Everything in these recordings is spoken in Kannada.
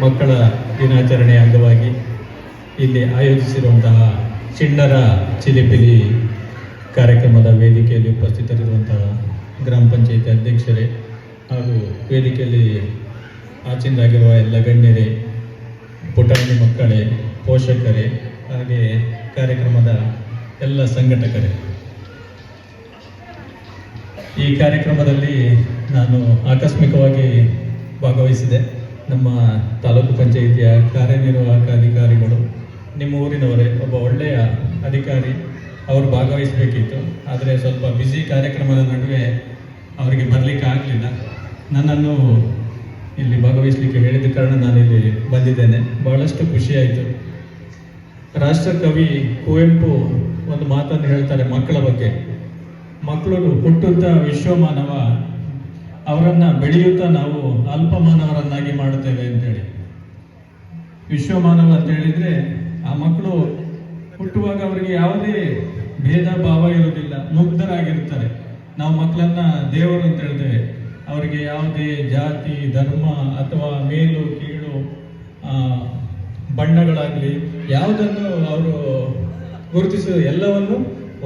ಮಕ್ಕಳ ದಿನಾಚರಣೆಯ ಅಂಗವಾಗಿ ಇಲ್ಲಿ ಆಯೋಜಿಸಿರುವಂತಹ ಚಿಣ್ಣರ ಚಿಲಿಪಿಲಿ ಕಾರ್ಯಕ್ರಮದ ವೇದಿಕೆಯಲ್ಲಿ ಉಪಸ್ಥಿತರಿರುವಂತಹ ಗ್ರಾಮ ಪಂಚಾಯಿತಿ ಅಧ್ಯಕ್ಷರೇ ಹಾಗೂ ವೇದಿಕೆಯಲ್ಲಿ ಆಚಿಂದಾಗಿರುವ ಎಲ್ಲ ಗಣ್ಯರೇ, ಪುಟಾಣಿ ಮಕ್ಕಳೇ, ಪೋಷಕರೇ, ಹಾಗೆ ಕಾರ್ಯಕ್ರಮದ ಎಲ್ಲ ಸಂಘಟಕರೇ, ಈ ಕಾರ್ಯಕ್ರಮದಲ್ಲಿ ನಾನು ಆಕಸ್ಮಿಕವಾಗಿ ಭಾಗವಹಿಸಿದೆ. ನಮ್ಮ ತಾಲೂಕು ಪಂಚಾಯಿತಿಯ ಕಾರ್ಯನಿರ್ವಾಹಕ ಅಧಿಕಾರಿಗಳು, ನಿಮ್ಮ ಊರಿನವರೇ, ಒಬ್ಬ ಒಳ್ಳೆಯ ಅಧಿಕಾರಿ, ಅವರು ಭಾಗವಹಿಸಬೇಕಿತ್ತು. ಆದರೆ ಸ್ವಲ್ಪ ಬ್ಯುಸಿ ಕಾರ್ಯಕ್ರಮದ ನಡುವೆ ಅವರಿಗೆ ಬರಲಿಕ್ಕೆ ಆಗಲಿಲ್ಲ. ನನ್ನನ್ನು ಇಲ್ಲಿ ಭಾಗವಹಿಸಲಿಕ್ಕೆ ಹೇಳಿದ ಕಾರಣ ನಾನಿಲ್ಲಿ ಬಂದಿದ್ದೇನೆ. ಬಹಳಷ್ಟು ಖುಷಿಯಾಯಿತು. ರಾಷ್ಟ್ರಕವಿ ಕುವೆಂಪು ಒಂದು ಮಾತನ್ನು ಹೇಳ್ತಾರೆ ಮಕ್ಕಳ ಬಗ್ಗೆ. ಮಕ್ಕಳು ಹುಟ್ಟುತ್ತಾ ವಿಶ್ವಮಾನವ, ಅವರನ್ನು ಬೆಳೆಯುತ್ತಾ ನಾವು ಅಲ್ಪಮಾನವರನ್ನಾಗಿ ಮಾಡುತ್ತೇವೆ ಅಂತೇಳಿ. ವಿಶ್ವಮಾನವ ಅಂತ ಹೇಳಿದರೆ ಆ ಮಕ್ಕಳು ಹುಟ್ಟುವಾಗ ಅವರಿಗೆ ಯಾವುದೇ ಭೇದ ಭಾವ ಇರುವುದಿಲ್ಲ, ಮುಗ್ಧರಾಗಿರ್ತಾರೆ. ನಾವು ಮಕ್ಕಳನ್ನ ದೇವರು ಅಂತ ಹೇಳ್ತೇವೆ. ಅವರಿಗೆ ಯಾವುದೇ ಜಾತಿ, ಧರ್ಮ ಅಥವಾ ಮೇಲು ಕೀಳು ಬಣ್ಣಗಳಾಗಲಿ ಯಾವುದನ್ನು ಅವರು ಗುರುತಿಸುವ ಎಲ್ಲವನ್ನು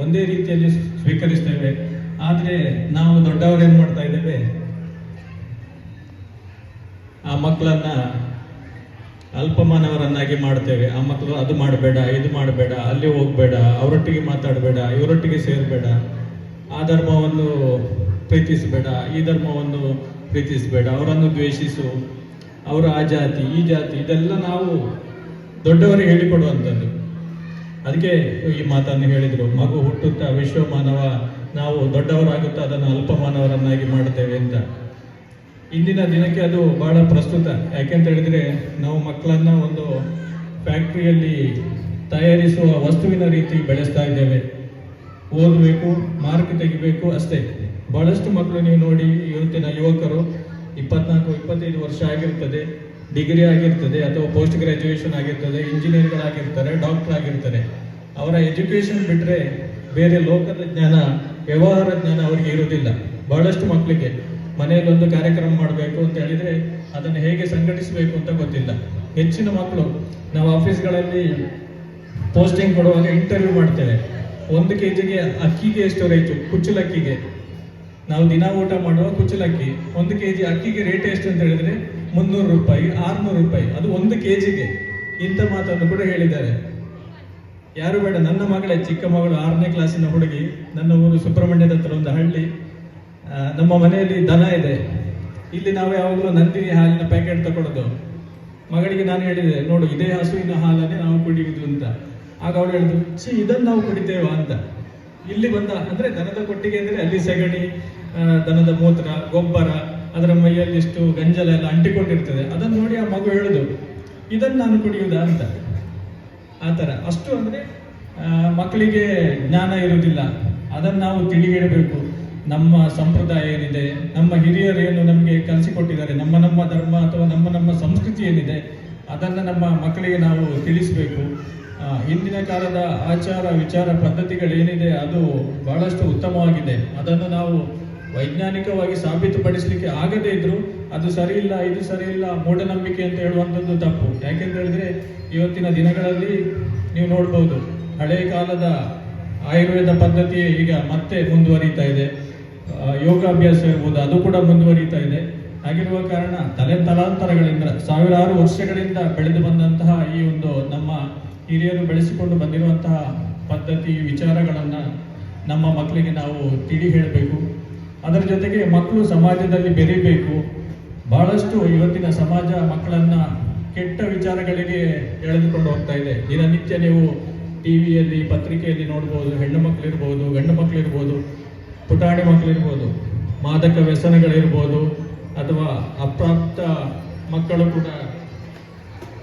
ಒಂದೇ ರೀತಿಯಲ್ಲಿ ಸ್ವೀಕರಿಸ್ತೇವೆ. ಆದರೆ ನಾವು ದೊಡ್ಡವರೇನು ಮಾಡ್ತಾ ಇದ್ದೇವೆ, ಆ ಮಕ್ಕಳನ್ನ ಅಲ್ಪಮಾನವರನ್ನಾಗಿ ಮಾಡ್ತೇವೆ. ಆ ಮಕ್ಕಳು ಅದು ಮಾಡಬೇಡ, ಇದು ಮಾಡಬೇಡ, ಅಲ್ಲಿ ಹೋಗಬೇಡ, ಅವರೊಟ್ಟಿಗೆ ಮಾತಾಡಬೇಡ, ಇವರೊಟ್ಟಿಗೆ ಸೇರಬೇಡ, ಆ ಧರ್ಮವನ್ನು ಪ್ರೀತಿಸಬೇಡ, ಈ ಧರ್ಮವನ್ನು ಪ್ರೀತಿಸಬೇಡ, ಅವರನ್ನು ದ್ವೇಷಿಸು, ಅವರು ಆ ಜಾತಿ ಈ ಜಾತಿ, ಇದೆಲ್ಲ ನಾವು ದೊಡ್ಡವರಿಗೆ ಹೇಳಿಕೊಡುವಂಥದ್ದು. ಅದಕ್ಕೆ ಈ ಮಾತನ್ನು ಹೇಳಿದರು, ಮಗು ಹುಟ್ಟುತ್ತಾ ವಿಶ್ವಮಾನವ, ನಾವು ದೊಡ್ಡವರಾಗುತ್ತಾ ಅದನ್ನು ಅಲ್ಪಮಾನವರನ್ನಾಗಿ ಮಾಡುತ್ತೇವೆ ಅಂತ. ಇಂದಿನ ದಿನಕ್ಕೆ ಅದು ಬಹಳ ಪ್ರಸ್ತುತ. ಯಾಕೆಂತ ಹೇಳಿದರೆ ನಾವು ಮಕ್ಕಳನ್ನು ಒಂದು ಫ್ಯಾಕ್ಟ್ರಿಯಲ್ಲಿ ತಯಾರಿಸುವ ವಸ್ತುವಿನ ರೀತಿ ಬೆಳೆಸ್ತಾ ಇದ್ದೇವೆ. ಓದಬೇಕು, ಮಾರ್ಕ್ ತೆಗಿಬೇಕು ಅಷ್ಟೇ. ಬಹಳಷ್ಟು ಮಕ್ಕಳು ನೀವು ನೋಡಿ, ಇವತ್ತಿನ ಯುವಕರು 24-25 ವರ್ಷ ಆಗಿರ್ತದೆ, ಡಿಗ್ರಿ ಆಗಿರ್ತದೆ ಅಥವಾ ಪೋಸ್ಟ್ ಗ್ರಾಜ್ಯುಯೇಷನ್ ಆಗಿರ್ತದೆ, ಇಂಜಿನಿಯರ್ಗಳಾಗಿರ್ತಾರೆ, ಡಾಕ್ಟರ್ ಆಗಿರ್ತಾರೆ. ಅವರ ಎಜುಕೇಷನ್ ಬಿಟ್ಟರೆ ಬೇರೆ ಲೋಕದ ಜ್ಞಾನ, ವ್ಯವಹಾರ ಜ್ಞಾನ ಅವರಿಗೆ ಇರುವುದಿಲ್ಲ. ಬಹಳಷ್ಟು ಮಕ್ಕಳಿಗೆ ಮನೆಯಲ್ಲಿ ಒಂದು ಕಾರ್ಯಕ್ರಮ ಮಾಡಬೇಕು ಅಂತ ಹೇಳಿದರೆ ಅದನ್ನು ಹೇಗೆ ಸಂಘಟಿಸಬೇಕು ಅಂತ ಗೊತ್ತಿಲ್ಲ. ಹೆಚ್ಚಿನ ಮಕ್ಕಳು ನಾವು ಆಫೀಸ್ಗಳಲ್ಲಿ ಪೋಸ್ಟಿಂಗ್ ಕೊಡುವಾಗ ಇಂಟರ್ವ್ಯೂ ಮಾಡ್ತೇವೆ. 1 kg ಅಕ್ಕಿಗೆ ಎಷ್ಟು ರೇಟು, ಕುಚ್ಚಲಕ್ಕಿಗೆ, ನಾವು ದಿನ ಊಟ ಮಾಡುವ ಕುಚ್ಚಲಕ್ಕಿ 1 kg ಅಕ್ಕಿಗೆ ರೇಟ್ ಎಷ್ಟು ಅಂತ ಹೇಳಿದರೆ 300 ರೂಪಾಯಿ, 600 ರೂಪಾಯಿ, ಅದು 1 kg. ಇಂಥ ಮಾತನ್ನು ಕೂಡ ಹೇಳಿದ್ದಾರೆ. ಯಾರು ಬೇಡ. ನನ್ನ ಮಗಳೇ, ಚಿಕ್ಕ ಮಗಳು, 6ನೇ ಕ್ಲಾಸಿನ ಹುಡುಗಿ, ನನ್ನ ಊರು ಸುಬ್ರಹ್ಮಣ್ಯದ ಹತ್ರ ಒಂದು ಹಳ್ಳಿ. ನಮ್ಮ ಮನೆಯಲ್ಲಿ ದನ ಇದೆ. ಇಲ್ಲಿ ನಾವು ಯಾವಾಗಲೂ ನಂದಿನಿ ಹಾಲಿನ ಪ್ಯಾಕೆಟ್ ತಗೊಳ್ಳೋದು. ಮಗಳಿಗೆ ನಾನು ಹೇಳಿದೆ, ನೋಡು ಇದೇ ಹಸುವಿನ ಹಾಲನ್ನೇ ನಾವು ಕುಡಿಯುವುದು ಅಂತ. ಆಗ ಅವಳು ಹೇಳಿದ್ರು, ಇದನ್ನು ನಾವು ಕುಡಿತೇವಾ ಅಂತ. ಇಲ್ಲಿ ಬಂದ ಅಂದರೆ ದನದ ಕೊಟ್ಟಿಗೆ ಅಂದರೆ ಅಲ್ಲಿ ಸೆಗಣಿ, ದನದ ಮೂತ್ರ, ಗೊಬ್ಬರ, ಅದರ ಮೈಯಲ್ಲಿ ಇಷ್ಟು ಗಂಜಲ ಎಲ್ಲ ಅಂಟಿಕೊಂಡಿರ್ತದೆ. ಅದನ್ನು ನೋಡಿ ಆ ಮಗು ಹೇಳುದು, ಇದನ್ನು ನಾನು ಕುಡಿಯುವುದಾ ಅಂತ. ಆ ಥರ ಅಷ್ಟು ಅಂದರೆ ಮಕ್ಕಳಿಗೆ ಜ್ಞಾನ ಇರುವುದಿಲ್ಲ. ಅದನ್ನು ನಾವು ತಿಳಿಗಿಡಬೇಕು. ನಮ್ಮ ಸಂಪ್ರದಾಯ ಏನಿದೆ, ನಮ್ಮ ಹಿರಿಯರು ಏನು ನಮಗೆ ಕಲಿಸಿಕೊಟ್ಟಿದ್ದಾರೆ, ನಮ್ಮ ಧರ್ಮ ಅಥವಾ ನಮ್ಮ ಸಂಸ್ಕೃತಿ ಏನಿದೆ, ಅದನ್ನು ನಮ್ಮ ಮಕ್ಕಳಿಗೆ ನಾವು ತಿಳಿಸಬೇಕು. ಹಿಂದಿನ ಕಾಲದ ಆಚಾರ ವಿಚಾರ ಪದ್ಧತಿಗಳೇನಿದೆ ಅದು ಬಹಳಷ್ಟು ಉತ್ತಮವಾಗಿದೆ. ಅದನ್ನು ನಾವು ವೈಜ್ಞಾನಿಕವಾಗಿ ಸಾಬೀತುಪಡಿಸಲಿಕ್ಕೆ ಆಗದೇ ಇದ್ರೂ ಅದು ಸರಿ ಇಲ್ಲ, ಇದು ಸರಿ ಇಲ್ಲ, ಮೂಢನಂಬಿಕೆ ಅಂತ ಹೇಳುವಂಥದ್ದು ತಪ್ಪು. ಯಾಕೆಂತ ಹೇಳಿದ್ರೆ ಇವತ್ತಿನ ದಿನಗಳಲ್ಲಿ ನೀವು ನೋಡ್ಬೋದು, ಹಳೆಯ ಕಾಲದ ಆಯುರ್ವೇದ ಪದ್ಧತಿ ಈಗ ಮತ್ತೆ ಮುಂದುವರಿತಾ ಇದೆ. ಯೋಗಾಭ್ಯಾಸ ಇರ್ಬೋದು, ಅದು ಕೂಡ ಮುಂದುವರಿತಾ ಇದೆ. ಹಾಗಿರುವ ಕಾರಣ ತಲಾಂತರಗಳಿಂದ, ಸಾವಿರಾರು ವರ್ಷಗಳಿಂದ ಬೆಳೆದು ಬಂದಂತಹ ಈ ಒಂದು ನಮ್ಮ ಹಿರಿಯರು ಬೆಳೆಸಿಕೊಂಡು ಬಂದಿರುವಂತಹ ಪದ್ಧತಿ ವಿಚಾರಗಳನ್ನು ನಮ್ಮ ಮಕ್ಕಳಿಗೆ ನಾವು ತಿಳಿ ಹೇಳಬೇಕು. ಅದರ ಜೊತೆಗೆ ಮಕ್ಕಳು ಸಮಾಜದಲ್ಲಿ ಬೆರೀಬೇಕು. ಬಹಳಷ್ಟು ಇವತ್ತಿನ ಸಮಾಜ ಮಕ್ಕಳನ್ನು ಕೆಟ್ಟ ವಿಚಾರಗಳಿಗೆ ಎಳೆದುಕೊಂಡು ಹೋಗ್ತಾ ಇದೆ. ದಿನನಿತ್ಯ ನೀವು ಟಿವಿಯಲ್ಲಿ, ಪತ್ರಿಕೆಯಲ್ಲಿ ನೋಡ್ಬೋದು, ಹೆಣ್ಣು ಮಕ್ಕಳಿರ್ಬೋದು, ಗಂಡು ಮಕ್ಕಳಿರ್ಬೋದು, ಪುಟಾಣಿ ಮಕ್ಕಳಿರ್ಬೋದು, ಮಾದಕ ವ್ಯಸನಗಳಿರ್ಬೋದು, ಅಥವಾ ಅಪ್ರಾಪ್ತ ಮಕ್ಕಳು ಕೂಡ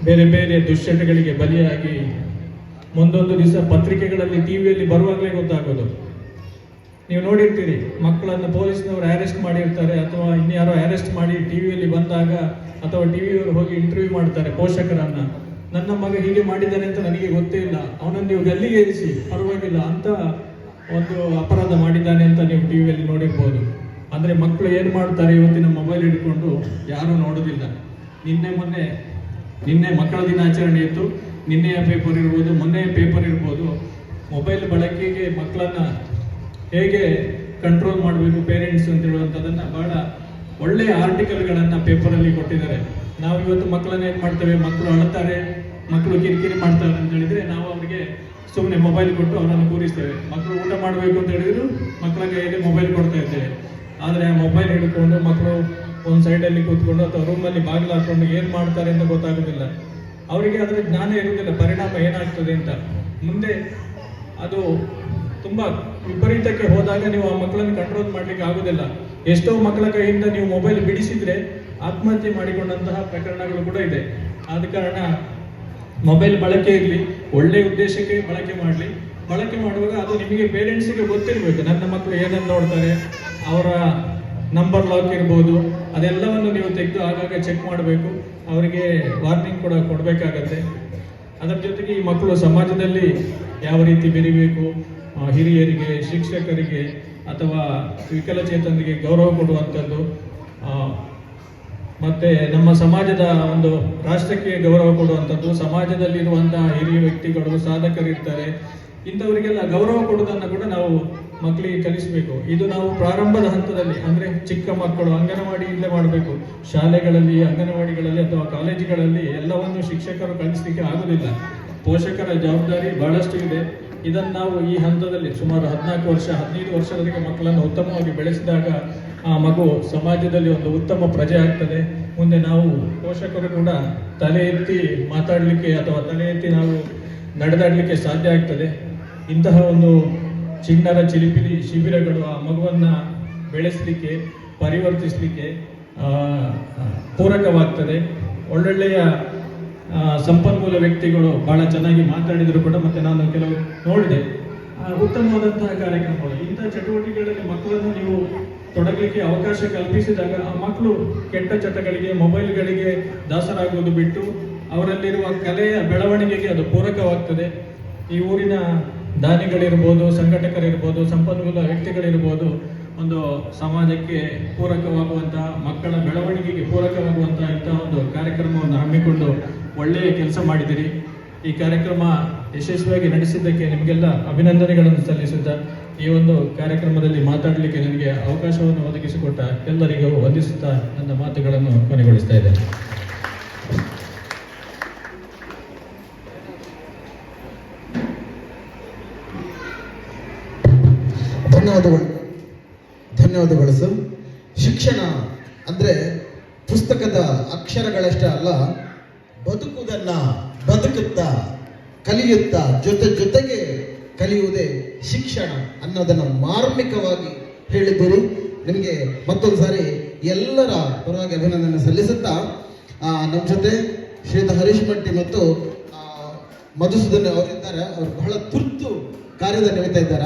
ಬೇರೆ ಬೇರೆ ದುಶ್ಚಟಗಳಿಗೆ ಬಲಿಯಾಗಿ ಮುಂದೊಂದು ದಿವಸ ಪತ್ರಿಕೆಗಳಲ್ಲಿ, ಟಿವಿಯಲ್ಲಿ ಬರುವಾಗಲೇ ಗೊತ್ತಾಗೋದು. ನೀವು ನೋಡಿರ್ತೀರಿ, ಮಕ್ಕಳನ್ನು ಪೊಲೀಸ್ನವರು ಅರೆಸ್ಟ್ ಮಾಡಿರ್ತಾರೆ ಅಥವಾ ಇನ್ಯಾರೋ ಅರೆಸ್ಟ್ ಮಾಡಿ ಟಿವಿಯಲ್ಲಿ ಬಂದಾಗ, ಅಥವಾ ಟಿವಿಯವರು ಹೋಗಿ ಇಂಟರ್ವ್ಯೂ ಮಾಡ್ತಾರೆ ಪೋಷಕರನ್ನ, ನನ್ನ ಮಗ ಹೀಗೆ ಮಾಡಿದ್ದಾನೆ ಅಂತ ನನಗೆ ಗೊತ್ತೇ ಇಲ್ಲ, ಅವನನ್ನು ನೀವು ಗಲ್ಲಿಗೆ ಇರಿಸಿ ಪರವಾಗಿಲ್ಲ ಅಂತ ಒಂದು ಅಪರಾಧ ಮಾಡಿದ್ದಾನೆ ಅಂತ ನೀವು ಟಿವಿಯಲ್ಲಿ ನೋಡಿರ್ಬೋದು. ಅಂದರೆ ಮಕ್ಕಳು ಏನು ಮಾಡ್ತಾರೆ, ಇವತ್ತಿನ ಮೊಬೈಲ್ ಹಿಡ್ಕೊಂಡು ಯಾರೂ ನೋಡೋದಿಲ್ಲ. ನಿನ್ನೆ ಮೊನ್ನೆ ನಿನ್ನೆ ಮಕ್ಕಳ ದಿನಾಚರಣೆ ಇತ್ತು, ನಿನ್ನೆಯ ಪೇಪರ್ ಇರ್ಬೋದು, ಮೊನ್ನೆಯ ಪೇಪರ್ ಇರ್ಬೋದು. ಮೊಬೈಲ್ ಬಳಕೆಗೆ ಮಕ್ಕಳನ್ನ ಹೇಗೆ ಕಂಟ್ರೋಲ್ ಮಾಡಬೇಕು ಪೇರೆಂಟ್ಸ್ ಅಂತ ಹೇಳುವಂಥದ್ದನ್ನು ಬಹಳ ಒಳ್ಳೆಯ ಆರ್ಟಿಕಲ್ಗಳನ್ನು ಪೇಪರಲ್ಲಿ ಕೊಟ್ಟಿದ್ದಾರೆ. ನಾವು ಇವತ್ತು ಮಕ್ಕಳನ್ನ ಏನು ಮಾಡ್ತೇವೆ, ಮಕ್ಕಳು ಅಳ್ತಾರೆ, ಮಕ್ಕಳು ಕಿರಿಕಿರಿ ಮಾಡ್ತಾರೆ ಅಂತ ಹೇಳಿದರೆ ನಾವು ಅವರಿಗೆ ಸುಮ್ಮನೆ ಮೊಬೈಲ್ ಕೊಟ್ಟು ಅವರನ್ನು ಕೂರಿಸ್ತೇವೆ. ಮಕ್ಕಳು ಊಟ ಮಾಡಬೇಕು ಅಂತ ಹೇಳಿದ್ರು ಮಕ್ಕಳ ಕೈಯಲ್ಲಿ ಮೊಬೈಲ್ ಕೊಡ್ತಾ ಇದ್ದೇವೆ. ಆದರೆ ಆ ಮೊಬೈಲ್ ಹಿಡ್ಕೊಂಡು ಮಕ್ಕಳು ಒಂದು ಸೈಡಲ್ಲಿ ಕೂತ್ಕೊಂಡು ಅಥವಾ ರೂಮಲ್ಲಿ ಬಾಗಿಲು ಹಾಕೊಂಡು ಏನು ಮಾಡ್ತಾರೆ ಅಂತ ಗೊತ್ತಾಗೋದಿಲ್ಲ. ಅವರಿಗೆ ಅದರ ಜ್ಞಾನ ಇರುವುದಿಲ್ಲ, ಪರಿಣಾಮ ಏನಾಗ್ತದೆ ಅಂತ. ಮುಂದೆ ಅದು ತುಂಬ ವಿಪರೀತಕ್ಕೆ ಹೋದಾಗ ನೀವು ಆ ಮಕ್ಕಳನ್ನು ಕಂಟ್ರೋಲ್ ಮಾಡಲಿಕ್ಕೆ ಆಗೋದಿಲ್ಲ. ಎಷ್ಟೋ ಮಕ್ಕಳ ಕೈಯಿಂದ ನೀವು ಮೊಬೈಲ್ ಬಿಡಿಸಿದ್ರೆ ಆತ್ಮಹತ್ಯೆ ಮಾಡಿಕೊಂಡಂತಹ ಪ್ರಕರಣಗಳು ಕೂಡ ಇದೆ. ಆದ ಕಾರಣ ಮೊಬೈಲ್ ಬಳಕೆ ಇರಲಿ, ಒಳ್ಳೆಯ ಉದ್ದೇಶಕ್ಕೆ ಬಳಕೆ ಮಾಡಲಿ. ಬಳಕೆ ಮಾಡುವಾಗ ಅದು ನಿಮಗೆ ಪೇರೆಂಟ್ಸಿಗೆ ಗೊತ್ತಿರಬೇಕು, ನನ್ನ ಮಕ್ಕಳು ಏನನ್ನು ನೋಡ್ತಾರೆ, ಅವರ ನಂಬರ್ ಲಾಕ್ ಇರ್ಬೋದು, ಅದೆಲ್ಲವನ್ನು ನೀವು ತೆಗೆದು ಆಗಾಗ ಚೆಕ್ ಮಾಡಬೇಕು. ಅವರಿಗೆ ವಾರ್ನಿಂಗ್ ಕೂಡ ಕೊಡಬೇಕಾಗತ್ತೆ. ಅದರ ಜೊತೆಗೆ ಈ ಮಕ್ಕಳು ಸಮಾಜದಲ್ಲಿ ಯಾವ ರೀತಿ ಬೆರಿಬೇಕು, ಹಿರಿಯರಿಗೆ, ಶಿಕ್ಷಕರಿಗೆ ಅಥವಾ ವಿಕಲಚೇತನರಿಗೆ ಗೌರವ ಕೊಡುವಂಥದ್ದು, ಮತ್ತು ನಮ್ಮ ಸಮಾಜದ ಒಂದು ರಾಷ್ಟ್ರಕ್ಕೆ ಗೌರವ ಕೊಡುವಂಥದ್ದು, ಸಮಾಜದಲ್ಲಿರುವಂತಹ ಹಿರಿಯ ವ್ಯಕ್ತಿಗಳು, ಸಾಧಕರಿರ್ತಾರೆ, ಇಂಥವರಿಗೆಲ್ಲ ಗೌರವ ಕೊಡುವುದನ್ನು ಕೂಡ ನಾವು ಮಕ್ಕಳಿಗೆ ಕಲಿಸಬೇಕು. ಇದು ನಾವು ಪ್ರಾರಂಭದ ಹಂತದಲ್ಲಿ, ಅಂದರೆ ಚಿಕ್ಕ ಮಕ್ಕಳು ಅಂಗನವಾಡಿಯಿಂದಲೇ ಮಾಡಬೇಕು. ಶಾಲೆಗಳಲ್ಲಿ, ಅಂಗನವಾಡಿಗಳಲ್ಲಿ ಅಥವಾ ಕಾಲೇಜುಗಳಲ್ಲಿ ಎಲ್ಲವನ್ನು ಶಿಕ್ಷಕರು ಕಲಿಸಲಿಕ್ಕೆ ಆಗುವುದಿಲ್ಲ. ಪೋಷಕರ ಜವಾಬ್ದಾರಿ ಬಹಳಷ್ಟು ಇದೆ. ಇದನ್ನು ನಾವು ಈ ಹಂತದಲ್ಲಿ ಸುಮಾರು 14 ವರ್ಷ 15 ವರ್ಷದವರೆಗೆ ಮಕ್ಕಳನ್ನು ಉತ್ತಮವಾಗಿ ಬೆಳೆಸಿದಾಗ ಆ ಮಗು ಸಮಾಜದಲ್ಲಿ ಒಂದು ಉತ್ತಮ ಪ್ರಜೆ ಆಗ್ತದೆ. ಮುಂದೆ ನಾವು ಪೋಷಕರು ಕೂಡ ತಲೆ ಎತ್ತಿ ಮಾತಾಡಲಿಕ್ಕೆ ಅಥವಾ ತಲೆ ಎತ್ತಿ ನಾವು ನಡೆದಾಡಲಿಕ್ಕೆ ಸಾಧ್ಯ ಆಗ್ತದೆ. ಇಂತಹ ಒಂದು ಚಿಣ್ಣರ ಚಿಲಿಪಿಲಿ ಶಿಬಿರಗಳು ಆ ಮಗುವನ್ನು ಬೆಳೆಸಲಿಕ್ಕೆ, ಪರಿವರ್ತಿಸಲಿಕ್ಕೆ ಪೂರಕವಾಗ್ತದೆ. ಒಳ್ಳೊಳ್ಳೆಯ ಸಂಪನ್ಮೂಲ ವ್ಯಕ್ತಿಗಳು ಬಹಳ ಚೆನ್ನಾಗಿ ಮಾತಾಡಿದರು ಕೂಡ, ಮತ್ತು ನಾನು ಕೆಲವು ನೋಡಿದೆ ಉತ್ತಮವಾದಂತಹ ಕಾರ್ಯಕ್ರಮಗಳು. ಇಂಥ ಚಟುವಟಿಕೆಗಳಲ್ಲಿ ಮಕ್ಕಳನ್ನು ನೀವು ತೊಡಗಲಿಕ್ಕೆ ಅವಕಾಶ ಕಲ್ಪಿಸಿದಾಗ ಆ ಮಕ್ಕಳು ಕೆಟ್ಟ ಚಟಗಳಿಗೆ, ಮೊಬೈಲ್ಗಳಿಗೆ ದಾಸರಾಗುವುದು ಬಿಟ್ಟು ಅವರಲ್ಲಿರುವ ಕಲೆಯ ಬೆಳವಣಿಗೆಗೆ ಅದು ಪೂರಕವಾಗ್ತದೆ. ಈ ಊರಿನ ದಾನಿಗಳಿರ್ಬೋದು, ಸಂಘಟಕರಿರ್ಬೋದು, ಸಂಪನ್ಮೂಲ ವ್ಯಕ್ತಿಗಳಿರ್ಬೋದು, ಒಂದು ಸಮಾಜಕ್ಕೆ ಪೂರಕವಾಗುವಂತಹ, ಮಕ್ಕಳ ಬೆಳವಣಿಗೆಗೆ ಪೂರಕವಾಗುವಂತಹ ಇಂತಹ ಒಂದು ಕಾರ್ಯಕ್ರಮವನ್ನು ಹಮ್ಮಿಕೊಂಡು ಒಳ್ಳೆಯ ಕೆಲಸ ಮಾಡಿದಿರಿ. ಈ ಕಾರ್ಯಕ್ರಮ ಯಶಸ್ವಿಯಾಗಿ ನಡೆಸಿದ್ದಕ್ಕೆ ನಿಮಗೆಲ್ಲ ಅಭಿನಂದನೆಗಳನ್ನು ಸಲ್ಲಿಸುತ್ತಾ, ಈ ಒಂದು ಕಾರ್ಯಕ್ರಮದಲ್ಲಿ ಮಾತಾಡಲಿಕ್ಕೆ ನನಗೆ ಅವಕಾಶವನ್ನು ಒದಗಿಸಿಕೊಟ್ಟ ಎಲ್ಲರಿಗೂ ವಂದಿಸುತ್ತಾ ನನ್ನ ಮಾತುಗಳನ್ನು ಕೊನೆಗೊಳಿಸ್ತಾ ಇದ್ದೇನೆ. ಧನ್ಯವಾದಗಳು ಸರ್. ಶಿಕ್ಷಣ ಅಂದರೆ ಪುಸ್ತಕದ ಅಕ್ಷರಗಳಷ್ಟೇ ಅಲ್ಲ, ಬದುಕುತ್ತಾ ಕಲಿಯುತ್ತಾ ಜೊತೆಗೆ ಕಲಿಯುವುದೇ ಶಿಕ್ಷಣ ಅನ್ನೋದನ್ನು ಮಾರ್ಮಿಕವಾಗಿ ಹೇಳಿದ್ದೀರಿ. ನಿಮಗೆ ಮತ್ತೊಂದು ಸಾರಿ ಎಲ್ಲರ ಪರವಾಗಿ ಅಭಿನಂದನೆ ಸಲ್ಲಿಸುತ್ತಾ, ನಮ್ಮ ಜೊತೆ ಶ್ರೀಯುತ ಹರೀಶ್ ಭಟ್ಟಿ ಮತ್ತು ಮಧುಸೂದನ್ ಅವರಿದ್ದಾರೆ. ಅವರು ಬಹಳ ತುರ್ತು ಕಾರ್ಯದ ನಿಮಿತ್ತ ಇದ್ದಾರೆ.